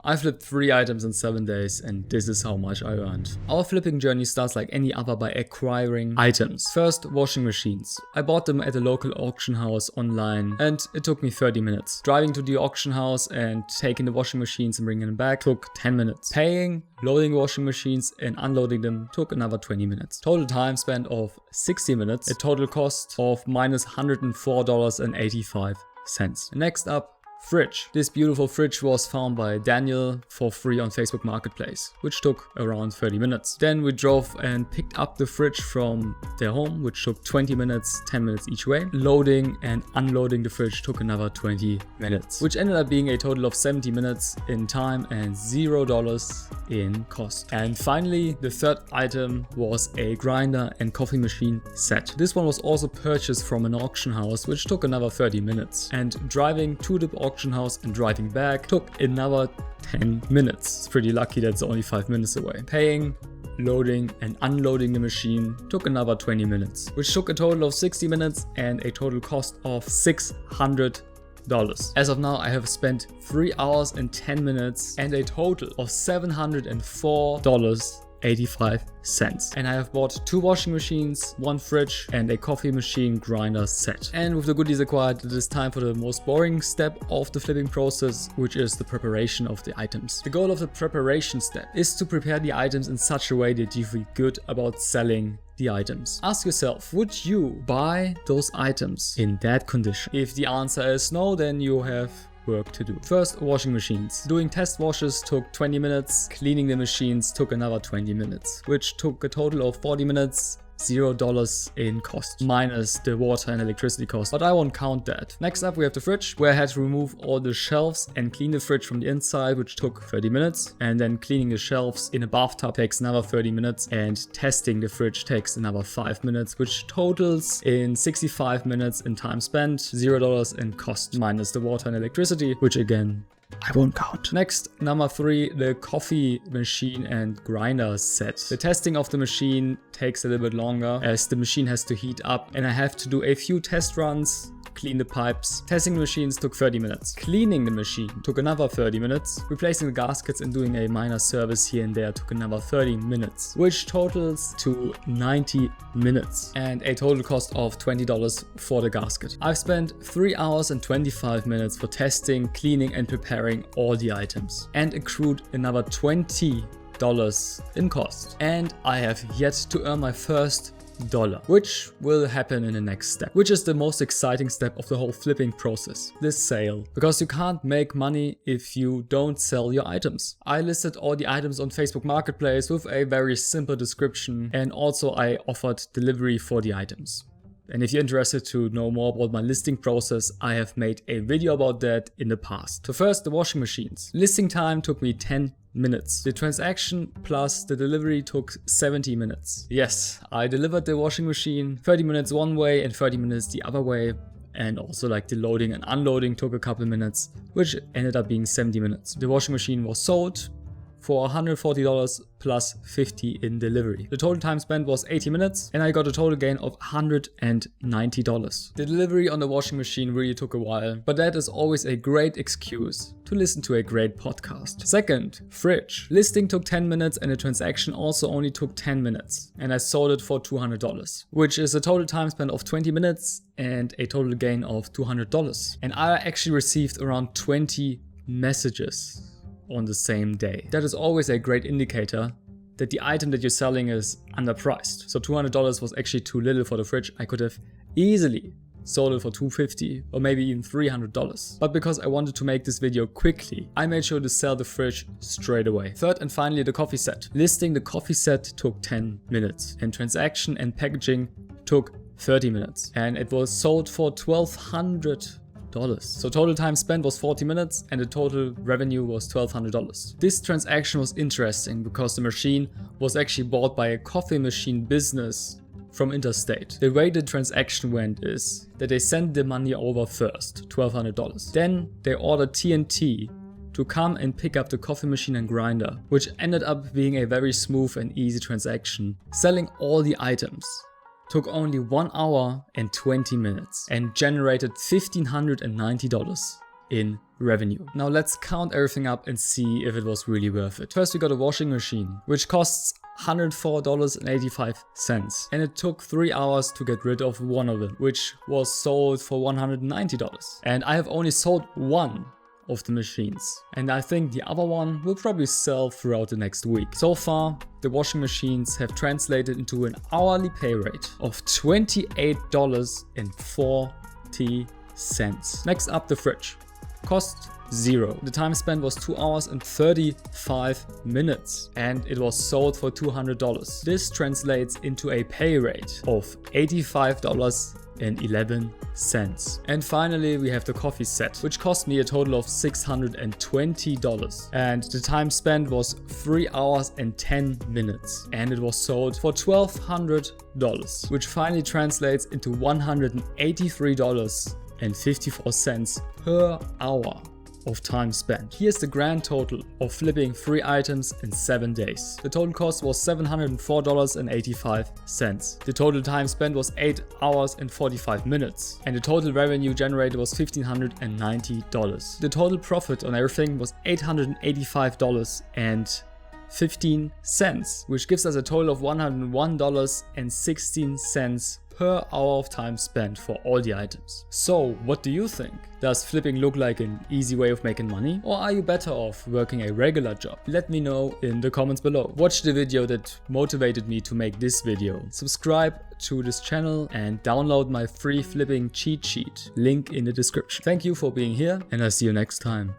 I flipped 3 items in 7 days and this is how much I earned. Our flipping journey starts like any other by acquiring items. First, washing machines. I bought them at a local auction house online and it took me 30 minutes. Driving to the auction house and taking the washing machines and bringing them back took 10 minutes. Paying, loading washing machines and unloading them took another 20 minutes. Total time spent of 60 minutes, a total cost of minus $104.85. Next up, fridge. This beautiful fridge was found by Daniel for free on Facebook Marketplace, which took around 30 minutes. Then we drove and picked up the fridge from their home, which took 20 minutes, 10 minutes each way. Loading and unloading the fridge took another 20 minutes, which ended up being a total of 70 minutes in time and $0 in cost. And finally, the third item was a grinder and coffee machine set. This one was also purchased from an auction house, which took another 30 minutes. And driving to the auction house and driving back took another 10 minutes. It's pretty lucky that's only 5 minutes away. Paying, loading and unloading the machine took another 20 minutes, which took a total of 60 minutes and a total cost of $600. As of now, I have spent 3 hours and 10 minutes and a total of $704.85. And I have bought 2 washing machines, 1 fridge and a coffee machine grinder set. And with the goodies acquired, it is time for the most boring step of the flipping process, which is the preparation of the items. The goal of the preparation step is to prepare the items in such a way that you feel good about selling the items. Ask yourself, would you buy those items in that condition? If the answer is no, then you have work to do. First, washing machines. Doing test washes took 20 minutes. Cleaning the machines took another 20 minutes, which took a total of 40 minutes. $0 in cost, minus the water and electricity cost, but I won't count that. Next up, we have the fridge, where I had to remove all the shelves and clean the fridge from the inside, which took 30 minutes. And then cleaning the shelves in a bathtub takes another 30 minutes, and testing the fridge takes another 5 minutes, which totals in 65 minutes in time spent, $0 in cost, minus the water and electricity, which again, I won't count. Next, number 3, the coffee machine and grinder set. The testing of the machine takes a little bit longer as the machine has to heat up and I have to do a few test runs, clean the pipes. Testing the machines took 30 minutes. Cleaning the machine took another 30 minutes. Replacing the gaskets and doing a minor service here and there took another 30 minutes, which totals to 90 minutes and a total cost of $20 for the gasket. I've spent 3 hours and 25 minutes for testing, cleaning and preparing all the items and accrued another $20 in cost. And I have yet to earn my first $1, which will happen in the next step, which is the most exciting step of the whole flipping process, this sale, because you can't make money if you don't sell your items. I listed all the items on Facebook Marketplace with a very simple description, and also I offered delivery for the items. And if you're interested to know more about my listing process, I have made a video about that in the past. So first, the washing machines. Listing time took me 10 minutes. The transaction plus the delivery took 70 minutes. Yes, I delivered the washing machine 30 minutes one way and 30 minutes the other way. And also like the loading and unloading took a couple minutes, which ended up being 70 minutes. The washing machine was sold for $140 plus $50 in delivery. The total time spent was 80 minutes and I got a total gain of $190. The delivery on the washing machine really took a while, but that is always a great excuse to listen to a great podcast. Second, fridge. Listing took 10 minutes and the transaction also only took 10 minutes and I sold it for $200, which is a total time spent of 20 minutes and a total gain of $200. And I actually received around 20 messages on the same day. That is always a great indicator that the item that you're selling is underpriced. So $200 was actually too little for the fridge. I could have easily sold it for $250 or maybe even $300. But because I wanted to make this video quickly, I made sure to sell the fridge straight away. Third and finally, the coffee set. Listing the coffee set took 10 minutes and transaction and packaging took 30 minutes and it was sold for $1,200. So total time spent was 40 minutes and the total revenue was $1,200. This transaction was interesting because the machine was actually bought by a coffee machine business from interstate. The way the transaction went is that they sent the money over first, $1,200. Then they ordered TNT to come and pick up the coffee machine and grinder, which ended up being a very smooth and easy transaction. Selling all the items took only 1 hour and 20 minutes and generated $1,590 in revenue. Now let's count everything up and see if it was really worth it. First, we got a washing machine, which costs $104.85, and it took 3 hours to get rid of one of them, which was sold for $190. And I have only sold one of the machines, and I think the other one will probably sell throughout the next week. So far, the washing machines have translated into an hourly pay rate of $28.40. Next up, the fridge. Cost 0. The time spent was 2 hours and 35 minutes, and it was sold for $200. This translates into a pay rate of $85.11. And finally, we have the coffee set, which cost me a total of $620, and the time spent was 3 hours and 10 minutes, and it was sold for $1,200, which finally translates into $183.54 per hour of time spent. Here's the grand total of flipping 3 items in 7 days. The total cost was $704.85. The total time spent was 8 hours and 45 minutes. And the total revenue generated was $1,590. The total profit on everything was $885.15, which gives us a total of $101.16 per hour of time spent for all the items. So what do you think? Does flipping look like an easy way of making money? Or are you better off working a regular job? Let me know in the comments below. Watch the video that motivated me to make this video. Subscribe to this channel and download my free flipping cheat sheet. Link in the description. Thank you for being here, and I'll see you next time.